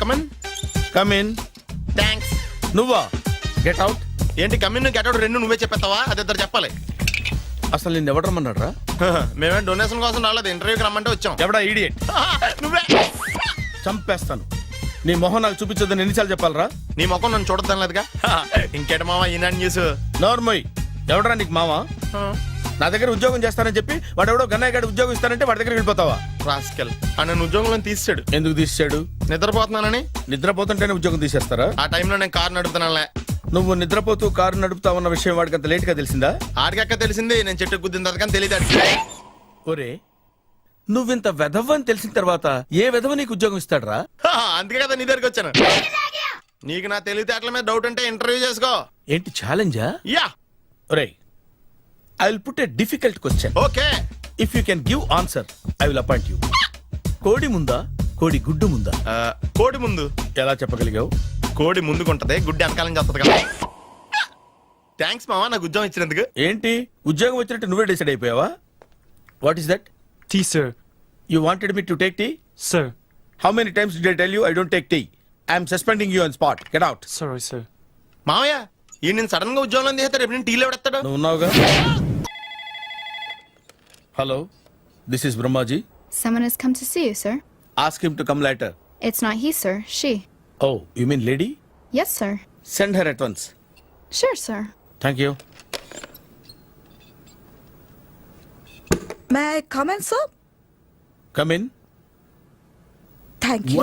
Come on. Come in. Thanks. నువ్వా? Get out. ఏంటి come in get out రెండు నువ్వే చెప్పేస్తావా? అది ఇద్దరు చెప్పాలి. అసలు నిన్ను ఎవడు రమ్మన్నాడు రా? మేమేం డొనేషన్ కోసం రాలేదు, ఇంటర్వ్యూకి రమ్మంటే వచ్చాం. ఎవడా ఈడియట్? నువ్వే. చంపేస్తాను. నీ మొహం నాకు చూపించొద్దని ఎన్నిసార్లు చెప్పాలరా? నీ ముఖం నన్ను చూడద్దాం లేదుగా. ఇంకేట మామ ఈనాడు న్యూస్. నోర్మోయ్. ఎవడరా నీకు మావా? నా దగ్గర ఉద్యోగం చేస్తానని చెప్పి వాడెవడో గన్నయ్య గారి ఉద్యోగం ఇస్తానంటే వాడి దగ్గరికి వెళ్ళిపోతావా? రాస్కెల్. నన్ను ఉద్యోగంలో తీసాడు. ఎందుకు తీసాడు? నిద్రపోతున్నానని. నిద్రపోతుంటేనే ఉద్యోగం తీసేస్తారా? ఆ టైంలో నేను కారు నడుపుతున్నానులే. నువ్వు నిద్రపోతూ కారు నడుపుతావన్న విషయం వాడికి అంత లేట్ గా తెలిసిందా? ఆడికక్క తెలిసింది, నేను చెట్టు గుద్దిన తర్వాత కానీ తెలియదు. ఒరే, నువ్వింత వెధవని తెలిసిన తర్వాత ఏ వెధవ నీకు ఉద్యోగం ఇస్తాడరా? అందుకే కదా నీ దగ్గరికి వచ్చాను. నీకు నా తెలివితేటల మీద డౌట్ అంటే ఇంటర్వ్యూ చేసుకో. ఏంటి ఛాలెంజా? యా. ఒరే, I will put a difficult question. Okay. If you can give answer I will appoint you. కోడి ముందా, కోడి గుడ్డు ముందా? కోడి ముందు. ఎలా చెప్పగలిగావు? కోడి ముందుకుంటది, గుడ్డి వెనకాలం చేస్తుంది కదా. థ్యాంక్స్ మావా నాకు ఉద్యోగం ఇచ్చినందుకు. ఏంటి ఉద్యోగం వచ్చినట్టు నువ్వే డిసైడ్ అయిపోయావా? What is that? Tea, sir. You wanted me to take tea? Sir. How many times did I tell you I don't take tea? I am suspending you on spot. Get out. Sorry, sir. మావయ్య ఈ నేను sudden గా ఉద్యోగంలో తీస్తాడు. రేపు నేను టీలో పెడతాడు. నువ్వు ఉన్నావుగా. Hello, this is Brahmaji. Someone has come to see you, sir. Ask him to come later. It's not he, sir. She. Oh, you mean lady? Yes, sir. Send her at once. Sure, sir. Thank you. May I come in, sir? Come in. Thank you.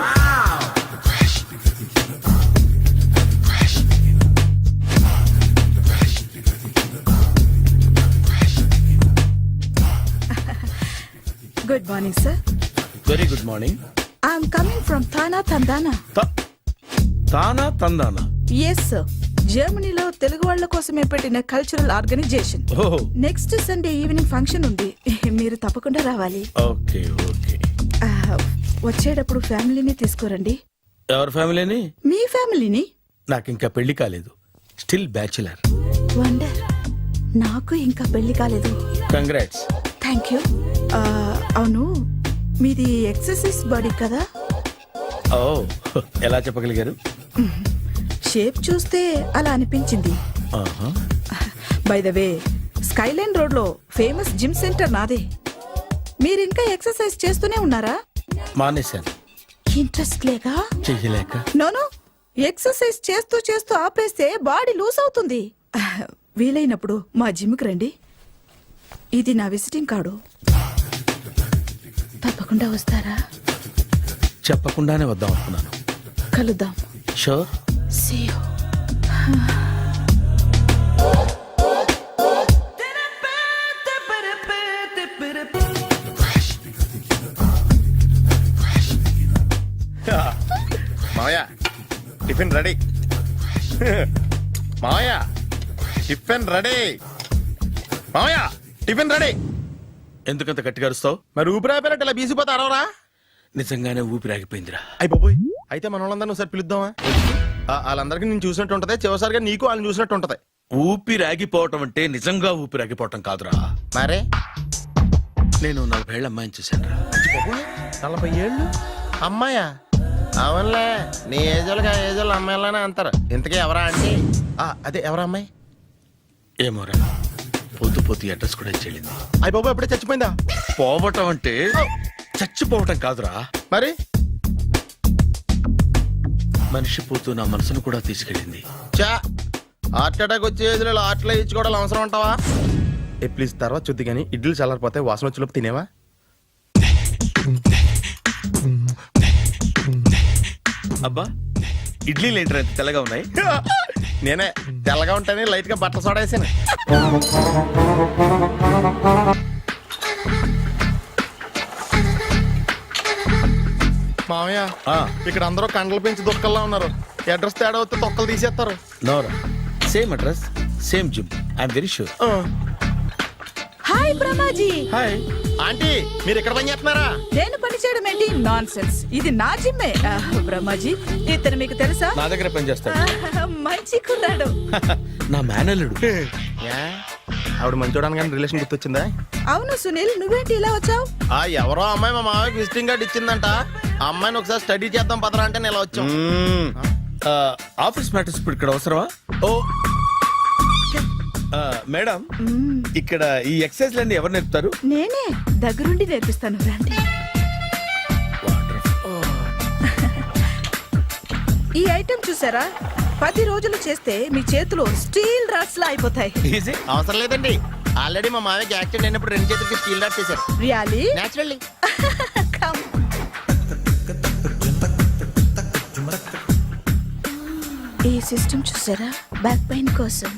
Good morning, sir. Very good morning. I'm coming from Thana, Tandana. తానా తందానా? Yes, sir. జర్మనీలో తెలుగు వాళ్ళ కోసమే పెట్టిన cultural organisation. Oh, next Sunday evening function ఉంది, మీరు తప్పకుండా రావాలి. okay, okay. వచ్చేటప్పుడు ఫ్యామిలీని తీసుకురండి. ఎవరి ఫ్యామిలీని? మీ ఫ్యామిలీని. నాకు ఇంకా పెళ్లి కాలేదు. Still bachelor. వండర్. నాకు ఇంకా పెళ్లి కాలేదు. కంగ్రాట్స్. Thank you. అవును, మీది ఎక్సర్సైజ్ బాడీ కదా? ఓ, ఎలా చెప్పగలిగారు? షేప్ చూస్తే అలా అనిపించింది. By the way, Skyline road లో ఫేమస్ జిమ్ సెంటర్ నాదే. మీరు ఇంకా ఎక్సర్సైజ్ చేస్తూనే ఉన్నారా? మానేశాను. ఇంట్రెస్ట్ లేక? చెయ్యలేక. నోను, ఎక్సర్సైజ్ చేస్తూ చేస్తూ ఆపేస్తే బాడీ లూజ్ అవుతుంది. వీలైనప్పుడు మా జిమ్కి రండి. ఇది నా విజిటింగ్ కార్డు. తప్పకుండా వస్తారా? చెప్పకుండానే వద్దాం అనుకున్నాను. కలుద్దాం. షూర్. See you. మావయ్య టిఫిన్ రెడీ. మావయ్య టిఫిన్ రెడీ. మావయ్య టిఫిన్ రెడీ. ఎందుకంత గట్టిగా అరుస్తావు? మరి ఊపిరి అయిపోయినట్టు ఇలా బీసిపోతే అరవరా? నిజంగానే ఊపిరాగిపోయిందిరా. అయిపోయి అయితే మన వాళ్ళందరినీ ఒకసారి పిలుద్దామా? వాళ్ళందరికీ నేను చూసినట్టు ఉంటది, చివరిసారిగా నీకు వాళ్ళని చూసినట్టు ఉంటది. ఊపిరాగిపోవటం అంటే నిజంగా ఊపిరాగిపోవటం కాదురా. మరే నేను 40 ఏళ్ల అమ్మాయిని చూశాను రా. 40 ఏళ్ళు అమ్మాయా? అవునులే, నీ ఏజోళ్ళకి ఆ ఏజోళ్ళు అమ్మాయిలానే అంటారు. ఇంతకీ ఎవరా అంటే? అదే ఎవరా అమ్మాయి? ఏమోరా, పొద్దు పొద్దు అడ్రస్ కూడా చెల్లింది. అయ్య బాబు ఎప్పుడే చచ్చిపోయిందా? పోవటం అంటే చచ్చిపోవటం కాదురా. మరి మనిషి పోతూ నా మనసును కూడా తీసుకెళ్ళింది. చా, హార్ట్ అటాక్ వచ్చే ఏజ్లో హార్ట్లో ఇచ్చుకోవడం అవసరం ఉంటావా? ప్లీజ్ తర్వాత చూద్ది కానీ ఇడ్లీ చల్లారిపోతే వాసన వచ్చేలోపు తినేవా? అబ్బా, ఇడ్లీలు ఏంటి అంత తెల్లగా ఉన్నాయి? నేనే తెల్లగా ఉంటానే లైట్ గా బట్టలు సోడా వేసాను. మామయ్య, ఇక్కడ అందరూ కండలు పెంచి దుక్కల్లా ఉన్నారు. అడ్రస్ తేడా వస్తే తొక్కలు తీసేస్తారు. నోరా, same address, same gym. I'm very sure. Hi Brahmaji. Hi aunty, మీరు ఇక్కడ పని చేస్తున్నారా? నేను పని చేయడం ఏంటి? Nonsense. ఇది నా జిమ్మే. బ్రహ్మాజీ, ఇతను మీకు తెలుసా? నా దగ్గర పని చేస్తాడు. మంచి కుర్రాడు. నా మేనల్లుడు. ఆవిడ మంచోడానికి కానీ రిలేషన్ గుర్తొచ్చిందా? అవును సునీల్, నువ్వేంటి ఇలా వచ్చావు? ఎవరో అమ్మాయి మా మామయ్యకి విజిటింగ్ కార్డు ఇచ్చిందంట. ఆ అమ్మాయిని ఒకసారి స్టడీ చేద్దాం పదరా అంటే నేను ఇలా వచ్చాం. ఆఫీస్ మ్యాటర్స్ ఇప్పుడు ఇక్కడ అవసరమా? ఓ మేడం, ఇక్కడ ఈ ఎక్సర్సైజ్ లన్నీ ఎవరు నేర్పుతారు? నేనే దగ్గరుండి నేర్పిస్తాను రండి. ఈ ఐటెం చూసారా, 10 రోజులు చేస్తే మీ చేతులు స్టీల్ రాట్స్ లా అయిపోతాయి. ఈజీ. అవసరం లేదండి, ఆల్రెడీ మా మామయ్యకి యాక్సిడెంట్ అయినప్పుడు 2 చేతులకి స్టీల్ డాట్ చేశారు. Really naturally. కమ్. ఈ సిస్టమ్ చూసారా, బ్యాక్ పెయిన్ కోసం.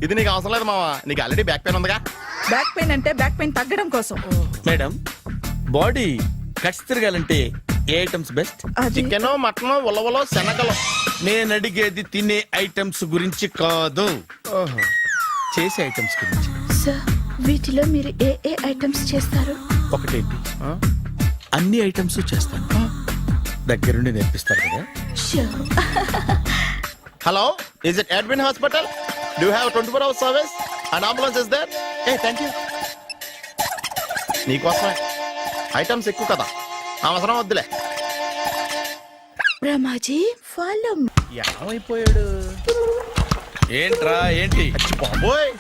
ఇది నీకు అవసరం లేదు మావా, నీకు ఆల్రెడీ బ్యాక్ పెయిన్ ఉందిగా. బ్యాక్ పెయిన్ అంటే బ్యాక్ పెయిన్ తగ్గడం కోసం. మేడం, బాడీ కట్స్ తిరగాలంటే ఏ ఐటమ్స్ బెస్ట్? అది చికెన్, మటన్, ఉలవలో, శనగలు. నేను అడిగేది తినే ఐటమ్స్ గురించి కాదు, చేసే ఐటమ్స్ గురించి. సార్, వీటిలో మీరు ఏ ఏ ఐటమ్స్ చేస్తారు? ఒకటేంటి, అన్ని ఐటమ్స్ చేస్తాను. దగ్గరుండి నేర్పిస్తారు కదా. Sure. Hello, is it admin hospital? Do have 24 hours service and ambulance is there? Ah thank you. నీకోసమే ఐటమ్స్ ఎక్కువ కదా, అవసరం వద్దులే. Ramaji, follow me. ఏమైపోయాడు ఏంట్రా ఏంటి? బాబోయ్,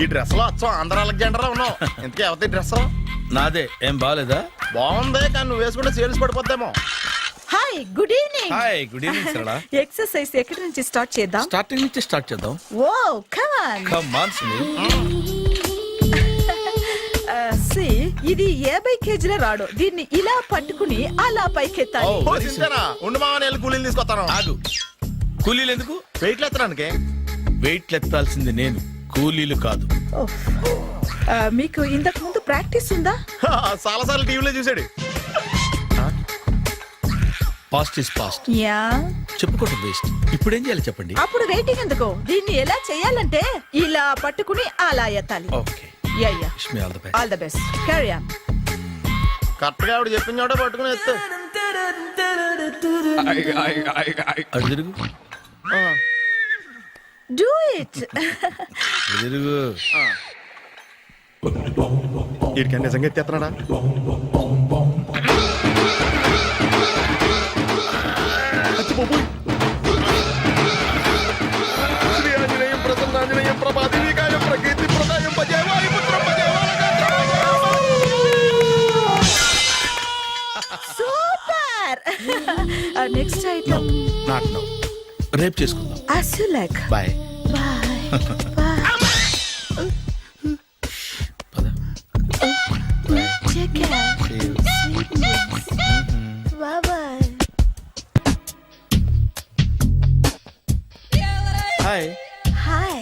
ఈ డ్రెస్ లో వచ్చాం ఆంధ్ర అలెగ్జాండర్ ఉన్నావు. ఇంతకీ ఎవరి డ్రెస్? నాదే. ఏం బాగాలేదా? బాగుంది, కానీ నువ్వు వేసుకుంటే సేల్స్ పడిపోద్దేమో. Hi, good evening. Hi, good evening Sarala. Exercise ఎక్కడి నుంచి స్టార్ట్ చేద్దాం? స్టార్టింగ్ నుంచి స్టార్ట్ చేద్దాం. Oh come on. Come on Sunil. See, ఇది 50 కేజీల రాడు. దీన్ని ఇలా పట్టుకుని అలా పైకెత్తాలి. Oh. ఓ, సింతేనా? ఉండు మామ, నేను కూలీలు తీసుకొస్తాను. ఆగు. కూలీలు ఎందుకు? వెయిట్లు ఎత్తడానికి. వెయిట్ ఎత్తాల్సింది నేను, కూలీలు కాదు. ఓఫ్. మీకు ఇంతకు ముందు ప్రాక్టీస్ ఉందా? చాలా సార్లు టీవీలో చూసాడు. Past is past, yeah. చెప్పుకోవడం వేస్ట్. ఇప్పుడు ఏం చేయాలి చెప్పండి. అప్పుడు వెయిటింగ్ ఎందుకు? దీన్ని ఎలా చేయాలంటే ఇలా పట్టుకుని అలా ఎత్తాలి. Okay, yeah yeah. Wish me all the best. All the best. Carry on. Correct గా ఆవిడ చెప్పిన చోట పట్టుకుని ఎత్తు. అటు తిరుగు, డూ ఇట్. ఇటు తిరుగు. వీడికి నిజంగా ఎత్తేస్తున్నాడా? అచ్చి బాబోయ్. శ్రీ ఆంజనేయం ప్రసన్నాంజనేయం ప్రభాదేవికాయం ప్రకీర్తి ప్రదాయం భజే వాయుపుత్రం భజే super. Next item. Not now, రేపు చేసుకుందాం. As you like. Bye. Bye. Bye. పద. Take care. Sweet dreams. Bye bye. Hi. Hi.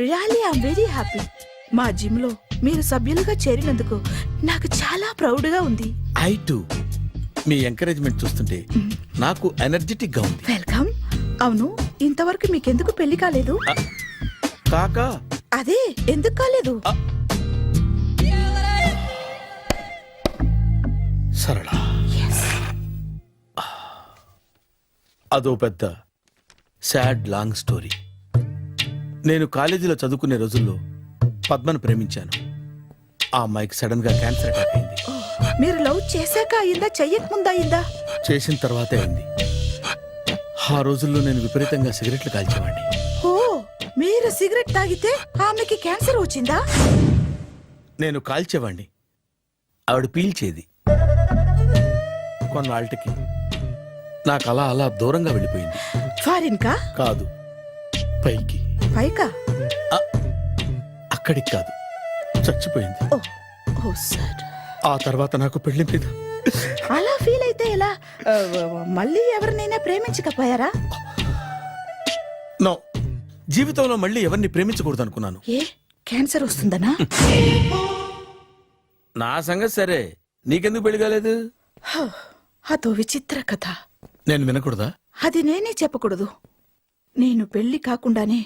Really, I'm very happy. మా జిమ్ లో మీరు సభ్యులుగా చేరినందుకు నాకు చాలా ప్రౌడ్ గా ఉంది. I to. మీ ఎంకరేజ్మెంట్ చూస్తుంటే నాకు ఎనర్జెటిక్ గా ఉంది. వెల్కమ్. అవును, ఇంతవరకు మీకెందుకు పెళ్లి కాలేదు? కాకా, అదే ఎందుకు కాలేదు? సరళ, అదో పెద్ద సాడ్ లాంగ్ స్టోరీ. నేను కాలేజీలో చదువుకునే రోజుల్లో పద్మను ప్రేమించాను. ఆ అమ్మాయికి సడన్ గా క్యాన్సర్ అటాక్ అయింది. మీరు లవ్ చేశాక అయిందా, చెయ్యక ముందా అయిందా? చేసిన తర్వాతే అయింది. ఆ రోజుల్లో నేను విపరీతంగా సిగరెట్లు కాల్చేవాడిని. ఓ, మీరు సిగరెట్ తాగితే ఆమెకి క్యాన్సర్ వచ్చిందా? నేను కాల్చేవాణ్ణి, ఆవిడ పీల్చేది. కొన్నాళ్ళకి నాకు అలా అలా దూరంగా వెళ్ళిపోయింది. ఫారిన్ కా? కాదు, పైకి. పైకా? అక్కడికి కాదు, చచ్చిపోయింది. ఓ, ఓ సార్. ఆ తర్వాత నాకు పెళ్లి మీద అలా ఫీల్ అయితే ఎలా? మళ్ళీ ఎవరినైనా ప్రేమించకపోయారా? నో, జీవితంలో మళ్ళీ ఎవరిని ప్రేమించకూడదు అనుకున్నాను. ఏ, క్యాన్సర్ వస్తుందనా? నా సంగతి సరే, నీకెందుకు పెళ్లి కాలేదు? అదో విచిత్ర కథ. నేను వినకూడదా? అది నేనే చెప్పకూడదు. నేను పెళ్లి కాకుండానే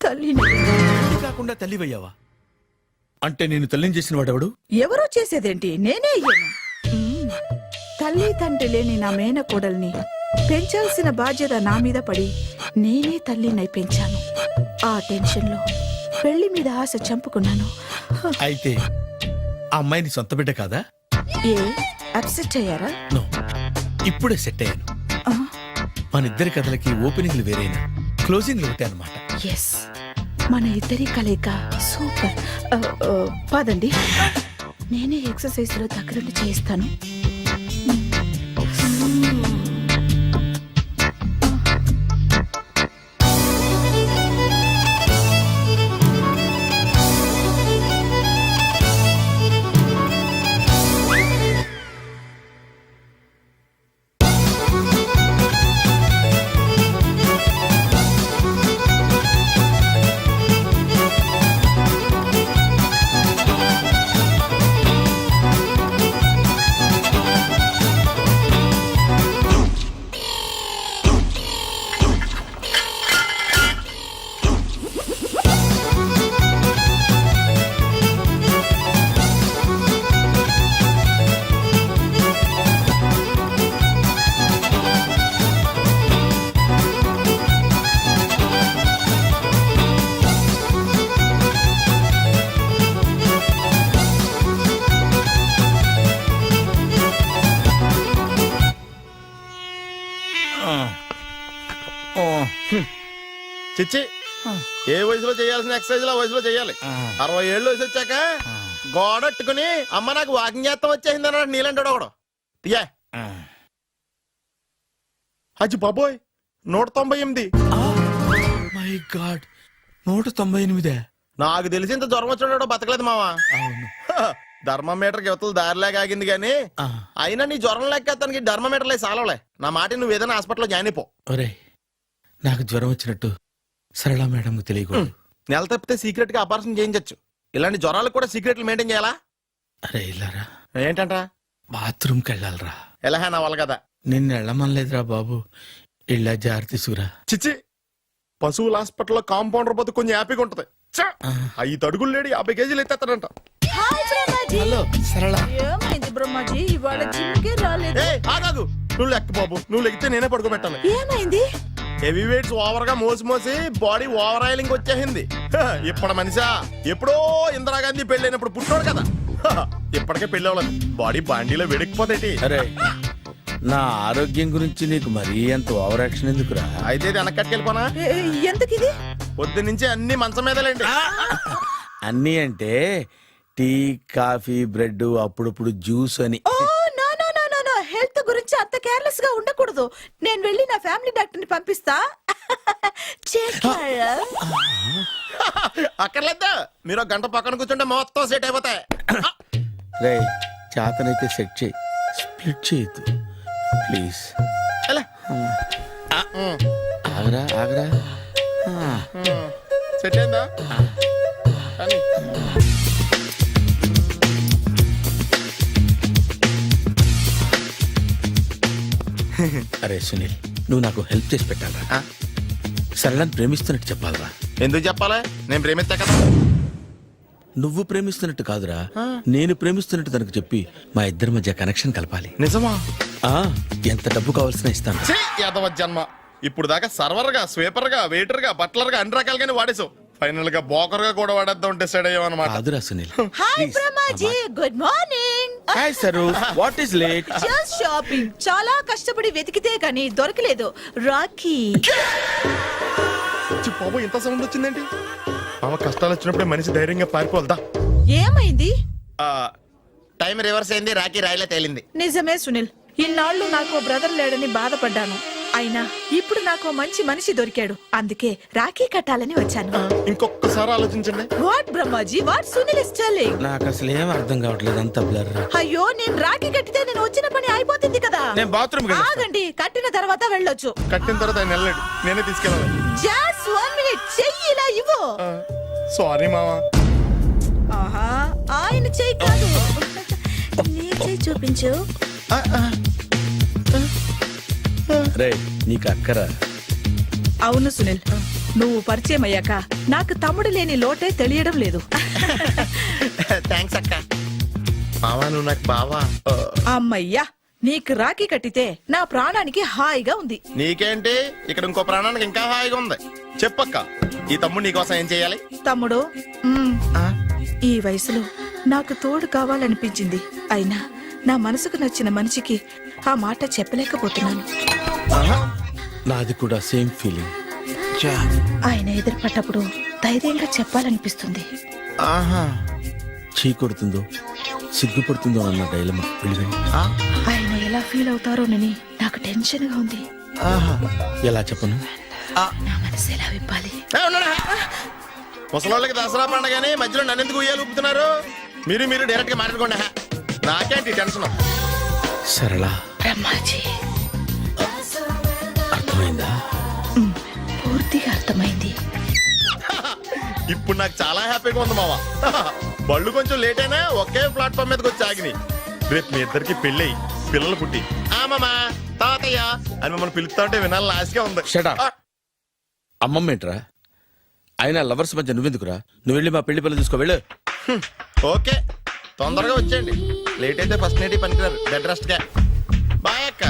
తల్లిని. పెళ్లి కాకుండా తల్లివయ్యావా? అంటే నేను తల్లిని చేసిన వాడెవడు? ఎవరో చేసేదేంటి, నేనే అయ్యాను. తల్లి తండ్రి లేని నా మేనకోడల్ని పెంచాల్సిన బాధ్యత నా మీద పడి నేనే తల్లినై పెంచాను. ఆ టెన్షన్లో పెళ్లి మీద ఆశ చంపుకున్నాను. అయితే ఆ అమ్మాయిని సొంత బిడ్డ కాదా? ఏ, అప్సెట్ అయ్యారా నో, ఇప్పుడే సెట్ అయ్యాను. మన ఇద్దరి కథలకి ఓపెనింగ్లు వేరైనా క్లోజింగ్లు ఒకటే అనమాట. ఎస్, మన ఇద్దరి కలయిక సూపర్. పదండి, నేనే ఎక్సర్సైజ్ లో దగ్గరుండి చేయిస్తాను. చిచ్చి, ఏ వయసులో చేయాల్సిన ఎక్సర్సైజ్ ఆ వయసులో చేయాలి. 60 ఏళ్ళు వయసు వచ్చాక గోడట్టుకుని అమ్మ నాకు వాకింగ్ చేస్తాం వచ్చేసింది అన్నాడు నీలంటాడు ఒకడు. తీయా అచ్చి బాబోయ్, 198. My God, 198. నాకు తెలిసి ఇంత జ్వరం వచ్చాడో బతకలేదు మావా. అవును. ధర్మమీటర్ యువతలు దారిలాగా ఆగింది గానీ అయినా నీ జ్వరం లెక్క అతనికి ధర్మమీటర్లే సాలవలే. నా మాట నువ్వు ఏదైనా హాస్పిటల్లో జాయిన్ అయిపో. ఒరే, నాకు జ్వరం వచ్చినట్టు సరళ మేడంకు తెలియకూడదు. నెల తప్పితే సీక్రెట్ గా ఆపరేషన్ చేయించచ్చు. ఇలాంటి జ్వరాలకు కూడా సీక్రెట్లు మెయింటైన్ చేయాలా? అరే ఇల్లారా, ఏంటంట? బాత్రూమ్కి వెళ్ళాలరా. ఎలాహే నా వాళ్ళ కదా. నిన్ను వెళ్ళమనలేదురా బాబు, ఇళ్ళ జారి తీసుకురా. చిచ్చి, పశువుల హాస్పిటల్లో కాంపౌండర్ పోతే కొంచెం హ్యాపీగా ఉంటది. 5 అడుగులు లేడి 50 కేజీలు ఎత్తేస్తాడంట. హలో సరళ. ఏమైంది బ్రహ్మాజీ, ఇవాళ జిమ్కే రాలేదు? ఆగాదు, నువ్వు లెక్క బాబు. నువ్వు లెక్కితే నేనే పడుకోబెట్టాలి. ఏమైంది? హెవీ వెయిట్స్ ఓవర్ గా మోసి బాడీ ఓవర్ ఆయిలింగ్ వచ్చేసింది. ఇప్పుడు మనిషా ఎప్పుడో ఇందిరాగాంధీ పెళ్ళైనప్పుడు పుట్టినోడు కదా. ఇప్పటికే పెళ్ళి అవ్వలేదు, బాడీ బాండీలో వెడికిపోతేటి. అరే, నా ఆరోగ్యం గురించి నీకు మరీ అంత ఓవర్ యాక్షన్ ఎందుకురా? అయితే ఇది వెనకట్టుకెళ్ళిపోనా? ఎందుకు ఇది? పొద్దు నుంచి అన్ని మంచం మీదలేండి. అన్నీ అంటే టీ, కాఫీ, బ్రెడ్, అప్పుడప్పుడు జ్యూస్ అని. Oh no no no no no, health గురించి అంత కేర్లెస్ గా ఉండకూడదు. నేను వెళ్ళి నా ఫ్యామిలీ డాక్టర్ ని పంపిస్తా. అక్కర్లేద్దా, మీరు ఒక గంట పక్కన కూర్చుంటే మొత్తం సెట్ అయిపోతాయి. రే, చేతనైతే సెట్ చేయి, స్ప్లిట్ చేయొద్దు ప్లీజ్. ఎలా? ఆగరా ఆగరా. సెట్ అయిందా? కానీ అరే సునీల్, నువ్వు నాకు హెల్ప్ చేసి పెట్టాలరా. సరళని ప్రేమిస్తున్నట్టు చెప్పాలరా. ఎందుకు చెప్పాలి? నేను ప్రేమిస్తా కదా. నువ్వు ప్రేమిస్తున్నట్టు కాదురా, నేను ప్రేమిస్తున్నట్టు తనకు చెప్పి మా ఇద్దరి మధ్య కనెక్షన్ కలపాలి. నిజమా? ఎంత డబ్బు కావాల్సిన ఇస్తాను. యాదవ జన్మ. ఇప్పుడు దాకా సర్వర్ గా, స్వీపర్ గా, వెయిటర్ గా, బట్లర్ గా అన్ని రకాలుగానే వాడేసావు. ఫైనల్ గా బోకర్ గా కూడా వాడేద్దాం డిసైడ్ అయ్యాం అనమాట. కాదురా Sunil. Hi Brahmaji, good morning. Hi sir, what is late? Just shopping. చాలా కష్టపడి వెతికితే కానీ దొరకలేదు. రాఖీ. బాబు, ఇంత సౌండ్ వచ్చిందేంటి? మామ, కష్టాలు వచ్చినప్పుడే మనిషి ధైర్యంగా పారిపోల్దా. ఏమైంది? టైం రివర్స్ అయింది, రాఖీ రాయిలా తేలింది. నిజమే సునీల్, ఇన్నాళ్ళు నాకు బ్రదర్ లేడని బాధపడ్డాను. అయినా ఇప్పుడు నాకు మంచి మనిషి దొరికాడు. అందుకే రాఖీ కట్టాలని వచ్చాను. ఇంకొకసారి ఆలోచించండి. What Brahmaji, what Sunil is telling? నాకు అసలు ఏం అర్థం కావట్లేదు, అంత బ్లర్. అయ్యో, నేను రాఖీ కట్టితే నేను వచ్చిన పని అయిపోతుంది కదా. నేను బాత్రూమ్ ఆగండి, కట్టిన తర్వాత వెళ్ళొచ్చు. కట్టిన తర్వాత ఆయన వెళ్ళాడు, నేనే తీసుకెళ్ళాలి. జస్ట్ 1 minute, చెయ్యి ఇలా ఇవ్వు. సారీ మావా. ఆహా, ఆయన చెయ్యి కాదు, నీ చెయ్యి చూపించు. రే, నీకు అక్కరా? అవును సునీల్, నువ్వు పరిచయం అయ్యాక నాకు తమ్ముడు లేని లోటే తెలియడం లేదు. థ్యాంక్స్ అక్క. మావా, నువ్వు నాకు బావా. అమ్మయ్యా, నీకు రాఖీ కట్టితే నా ప్రాణానికి హాయిగా ఉంది. నీకేంటి, ఇక్కడ ఇంకో ప్రాణానికి ఇంకా హాయిగా ఉంది. చెప్పక్క, ఈ తమ్ముడు నీకోసం ఏం చేయాలి? తమ్ముడు, ఈ వయసులో నాకు తోడు కావాలనిపించింది. అయినా నా మనసుకు నచ్చిన మనిషికి ఆ మాట చెప్పలేకపోతున్నాను. నాది కూడా సేమ్ ఫీలింగ్. ఆయన ఎదురుపడ్డప్పుడు ధైర్యంగా చెప్పాలనిపిస్తుంది. ఆహా. చీ కొడుతుందో సిగ్గుపడుతుందో అన్న డైలమా వెళ్ళిపోయింది. ఆయన ఎలా ఫీల్ అవుతారోనని నాకు టెన్షన్ గా ఉంది. ఆహా. ఎలా చెప్పను? నా మనసు ఎలా విప్పాలి? ముసలోళ్ళకి దసరా పండగని మధ్యలో నన్ను ఎందుకు ఉయ్యాలు ఊపుతున్నారు? మీరు డైరెక్ట్ గా మాట్లాడుకోండి. నాకేంటి టెన్షన్? సరళ బ్రహ్మాజీ, అర్థమైందా? పూర్తిగా అర్థమైంది. ఇప్పుడు నాకు చాలా హ్యాపీగా ఉంది మావా. బళ్ళు కొంచెం లేట్ అయినా ఒకే ప్లాట్ఫామ్ మీదకి వచ్చి ఆగినాయి. రేపు మీ ఇద్దరికి పెళ్ళి పిల్లలు పుట్టి మామా తాతయ్య అని మిమ్మల్ని పిలుస్తా ఉంటే వినాలని ఆశగా ఉంది. Shut up. అమ్మమ్మ ఏంట్రా? అయినా లవర్స్ మధ్య నువ్వెందుకురా? నువ్వు వెళ్ళి మా పెళ్లి పిల్లలు చూసుకో వెళ్ళు. ఓకే, తొందరగా వచ్చేయండి. లేట్ అయితే ఫస్ట్ నైట్ పనికిరారు. బెడ్ రెస్ట్ గా. బాయ్ అక్క.